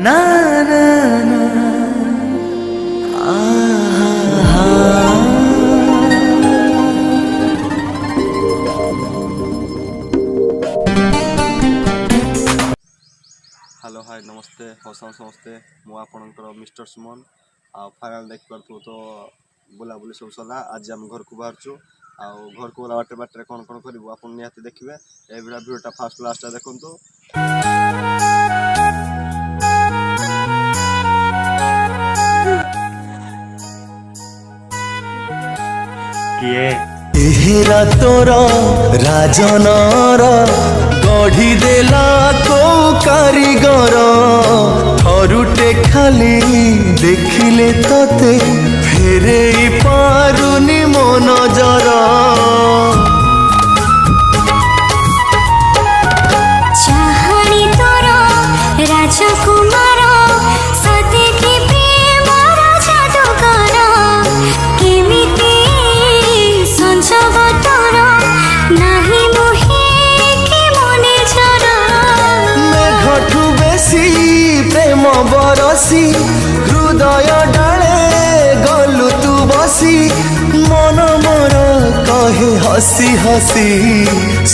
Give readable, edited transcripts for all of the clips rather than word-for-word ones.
ना ना ना हेलो हाय नमस्ते हसन समस्ते मु आपणकर मिस्टर सुमन आ फाइनाल देख पार्थु तो बुलाबुली सब सरला आज आम घर को बाहरचु आ घर को गला बाटे बाटे कौन कौन करूँ आप निहाती देखिए ए भिडियोटा फास्ट लास्ट देखु किए तोर राजनर गढ़ी देला को कारीगर थरुटे खाली देखिले तते फेरे पारुनी मो नजर चाहनी तोर राजकुमार सते की प्रेमर जादूगर केमिति संजोग तोर नाही मोहे कि मने झर मेघठू बेसी प्रेम बरसी हृदय डाले गलु तू बसी मन मोर कहे हसी हसी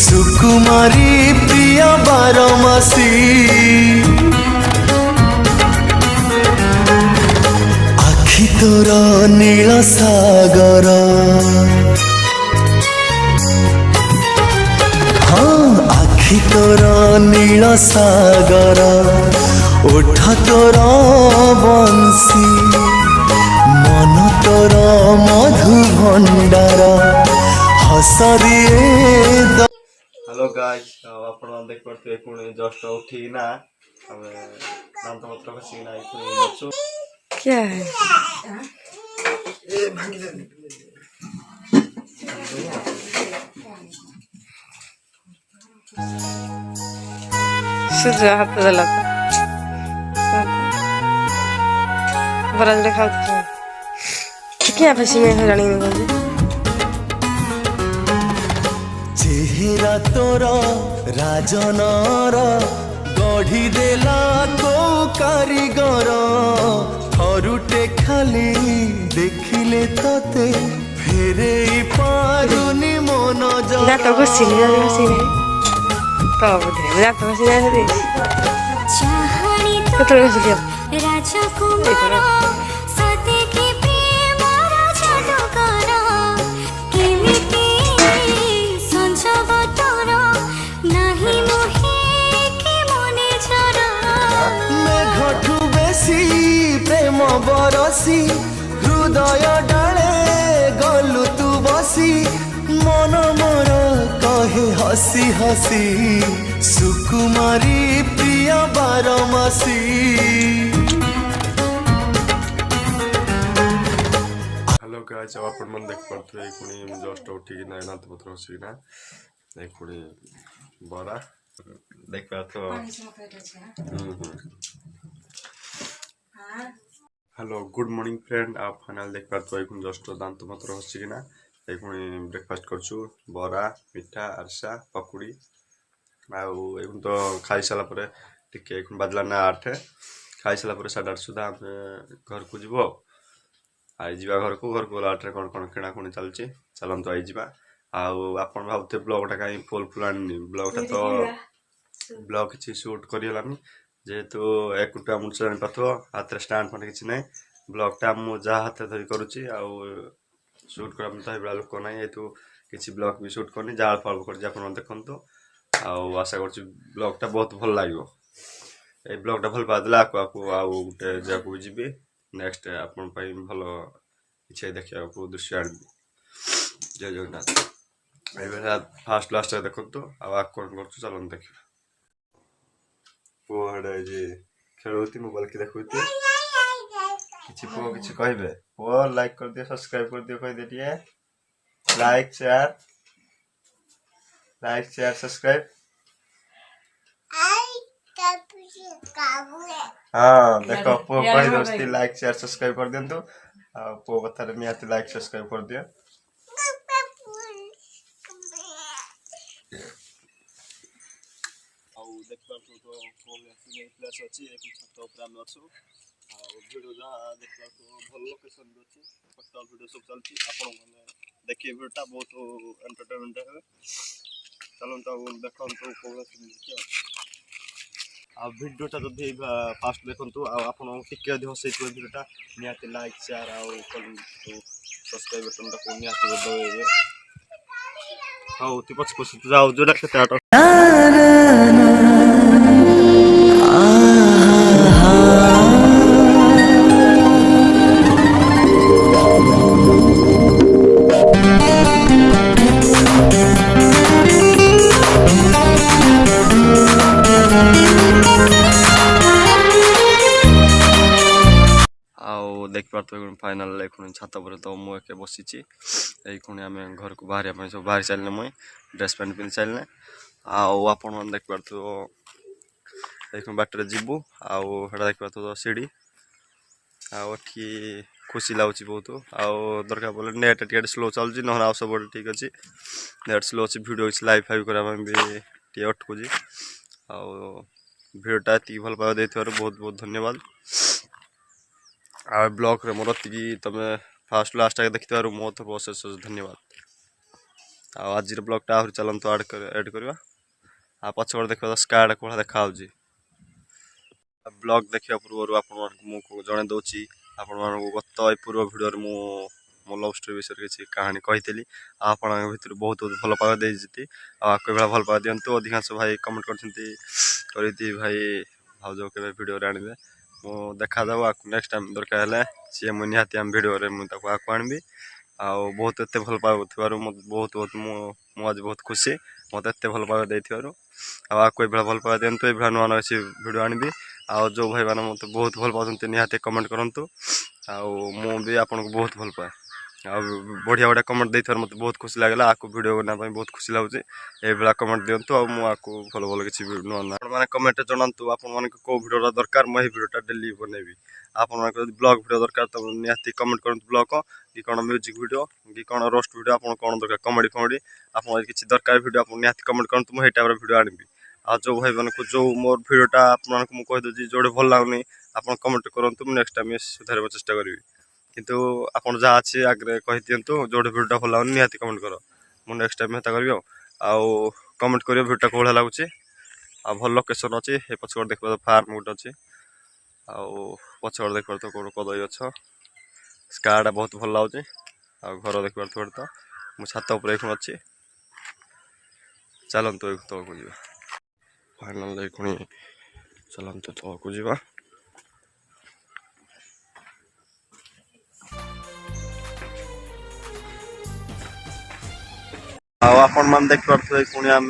सुकुमारी प्रिय बारमासी आखि तोर नील सागर हाँ आखि तोर नील सागर ओठ तोर बंसी मन तोर मधु भंडार हस दिए हेलो गाइस आप देख पार्थे पुणी जस्ट उठी ना दांत पत्र खसिना अच्छु क्या है सूर्य हाथ देला बराज देखा क्या फसी में जानी नहीं चेहरा तोर राजनर गढ़ी देला को कारीगर थरुटे खाली देखिले तते फेरे पारुनी मो नजर जा तो घुसी नहीं तो बोले जा तो घुसी नहीं चाहनी कितना घुसी लिया राजकुमार सते की प्रेमर जादूगर केमिति संजोग तोर नाही मोहे कि मने झर मेघठू बेसी प्रेम बरसी हृदय डाले गलु तू बसी मन मोर कहे हसी हसी सुकुमारी प्रिय बारमासी हेलो गाइस आप मन देख पार्थे पुणी जस्ट उठी ना दांत पत्र खसिना पुणी बरा देख हेलो गुड मॉर्निंग फ्रेंड आप फाइनल देख पार्थे जस्ट दांत पत्र खसिना पुणी ब्रेकफास्ट करछु बरा मिठा आरसा पकुड़ी आउ तो खाई सारा पर टिके बाजला ना 8 खाई सारा पर 8:30 सुधा आम घर को जीव आई जा घर को गला कौन कौन किणाकुणी चलती चलते आई जा आप भावते ब्लॉगटा कहीं फुल फुल आनी ब्लॉगटा तो ब्लॉग किसी शूट करगलानी जेहेतु एकुटा मुझे जानी पाथ हाथ स्टाण फंड किसी ना ब्लॉगटा मुझे हाथ धरी करुच्ची शूट कर तो लोक ना ये किसी ब्लॉग भी शूट करनी जहाँ फल कर देखते आशा कर ब्लॉगटा बहुत भल लगे ये ब्लॉगटा भल पादे आपको गोटे जगह को जी नेक्स्ट आप भल किसी देखा दृश्य आनी जय जगन्नाथ फास्ट लास्ट देखो आप कौन कर चलते देखिए पुआड़े खेलुती मोबाइल की देखुती किसी पुओ किसी कहे पुओ लाइक कर दियो सब्सक्राइब कर दियो कह दिए लाइक शेयर सब्सक्राइब हाँ देखो पुओ कह दोस्ती लाइक शेयर सब्सक्राइब कर दिंतु पुओ कथा निहाती लाइक सब्सक्राइब कर दियो देखिपारछु तो प्लेस अच्छी छत उपर आम अच्छु भिडियो जहाँ देखिपारछु भल लोकेशन भी अच्छी पर्सनाल भिडियो सब चलती आपण मैंने देखिए भिडियोटा बहुत एंटरटेनमेंट है चलता देखु कौन भिडियोटा जब फास्ट देखु आपन टिके हसई भिडियोटा निहाती लाइक शेयर सब्सक्राइब बटन को निहाती दबाइबे हाँ ती पछ पछ जाओ जोड़ा केते आट देखिपार फाइनाल छात पर तो मुझे बसी खुणी आम घर को बाहर सब बाहरी सारे मुई ड्रेस पैंट पिंधि सारे आप देखिपार बाटर जीवु आटा देखिपार सीढ़ी आठी खुशी लगुच बहुत दरकार पड़े नेट टे स्लो चलुची ना आ सब ठीक अच्छे नेट स्लो अच्छी भिडियो किसी लाइव फाइव करने भी टे अटकुची भिडियोटा ये भल पाव दे बहुत बहुत धन्यवाद ब्लॉग रे मोर की तुम फास्ट लास्ट आगे देखि मो तो अशेष धन्यवाद आज ब्लॉगटा आहरी चलतु एड करवा पछपट देखा स्काय कौन देखा ब्लॉग देखा पूर्व आप जन दूसरी आपण गत पूर्व भिडियो मो लव स्टोरी विषय किसी कहानी कही आपण भर बहुत भल पाग देती आपको भल पाग दिंतु अधिकांश भाई कमेंट करती भाई भाज के भिडियो आने मो देखा जाऊ नेक्स्ट टाइम दरकार है सी मुझे निहाती आम भिडियो आपको आनबी बहुत एत भल पाग बहुत बहुत आज बहुत खुशी मत एत भल पाग दे आपको भल पाग दिंतु ये नुआ नुआ किसी भिडियो आनबी जो भाई मैंने मत बहुत भल पाते निहाती कमेंट करूँ भी आपको बहुत भल पाए बढ़िया बढ़िया कमेंट दे मत बहुत खुशी लगे आपको भिडियो बनाने बहुत खुशी लगुच ये कमेंट दिंतु आपको भल भल किसी नुआ मैंने कमेंट जनातु आप कौ भिडियो दरकार मुझे भिडियोटा डेली बनैबी आप ब्लॉग भिडियो दरकार तो निहाती कमेंट करूँ ब्लॉग कि कौन म्यूजिक भिडियो कि कौन रोस्ट भिडियो आप कौन दरकार कमेडी फमेडी आप किसी दरकार भिडियो आप निहाती कमेंट करूँ मुझे टाइप भिडियो आनबी जो भाई मान को जो मोर भिडियोटा आपको कहीदे जोड़े भल लगुनि आप कमेंट करूँ नेक्स्ट टाइम सुधार चेष्टा करी किंतु आपन जहाँ अच्छे आगे कही दिंतु जो भिडियोटा भल लगुनि निहाती कमेंट कर मुझे नेक्स्ट टाइम हेता करी कमेंट कर भिडियोटा कौन लगुच भल लोकेशन अच्छी ये पछपट देख फार्म गोटे अच्छी पछपट देख तो कौन कदई गछ स्काटा बहुत भल लगुच घर देख तो मुझे छात उपर अच्छी चलतु तक जा फाइनाल खुणी चलतु तक जा आपण मैंने देखिए पुणी आम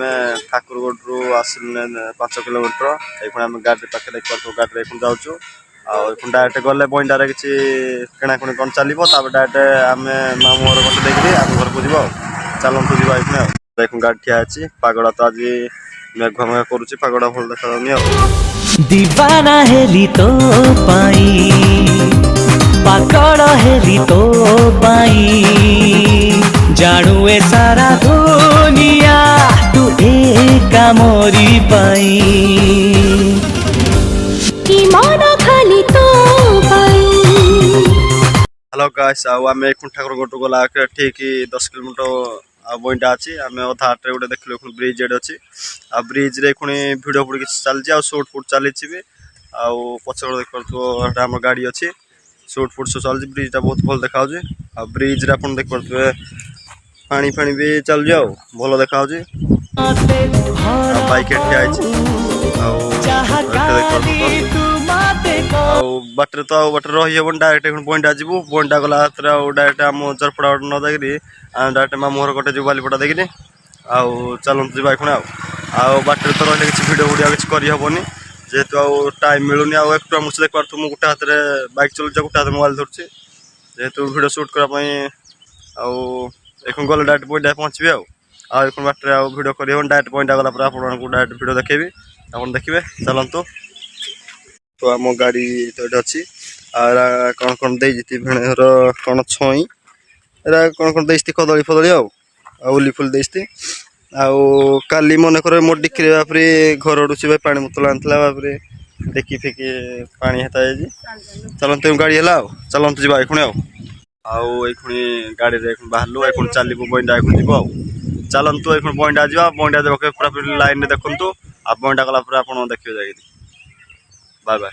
ठाकुरगढ़ रू आसने 5 किलोमीटर ये आम गाड़ी पाखे देखिए गाड़ी जाऊँ डायरेक्ट गले बईंडारे किसी किणाकुणी कौन चलो डायरेक्ट आम मामू घर गटे देखिए आम घर को जीव चलतु जा देख गाड़ी ठिया अच्छी पगड़ा तो आज मेघुआ मेघ करुच्ची पगड़ा भल देखा दीवाना हेली तो पाई पागल हेली तो पाई जानू ए सारा दुनिया तू एका मोरी पाई कि मन खाली तो पाई। हेलो गाइस आम ठाकुरगढ़ गला ठीक 10 किलोमीटर बईटा अच्छी आम अधा आटे गोटे देख ब्रिज एड अच्छी ब्रिज रे खुणी भिडियो फुड किसी चलती सुट फुट चली भी पछड़ देख आम गाड़ी अच्छी सुट फुट सब चलती ब्रिजटा बहुत भल देखा ब्रिज रे आप देख पारे पानी फाणी भी चल जाओ भल देखा बाइक ठिया बाटर तो बाटर रही हे डायरेक्ट बईटा जीवु बईटा गला डायरेक्ट आम चरपड़ा न जाकि डायरेक्ट मामू घर गटे जो बालीपटा देखिए चलतु जा खुण बाटर तो रही किसी भिडियो भिडियो किसी करहबनी जेहेतु टाइम मिलूनी एक मुझे देख पार्थ मुझे गोटे हाथ में बाइक चलुचे गोटे हाथ मोबाइल धरुचे जेहेतु भिडियो सुट करने एक गले डायरेक्ट बईटा पहुँचे आठ बाटर भिडियो कर डायरेक्ट बईटा गला आपको डायरेक्ट भिडियो देखेबी आप देखिए चलतु तो आम गाड़ी तो ये अच्छी कौन कौन दे भेणर कौन छई कौन कौन दे कदली फदली उली फुल दे आउ काली मनकर मोर डिक्री बापरे घर से पानी बोतल आनता बापरे देखी फेंकी पानी हेता चलते गाड़ी है चलते जा खुणी गाड़ी बाहर चलू बंडा जीव चलतु बंडा जा बंडा देख पूरा लाइन देखु आ बंडा गला आप देखिए बाय बाय।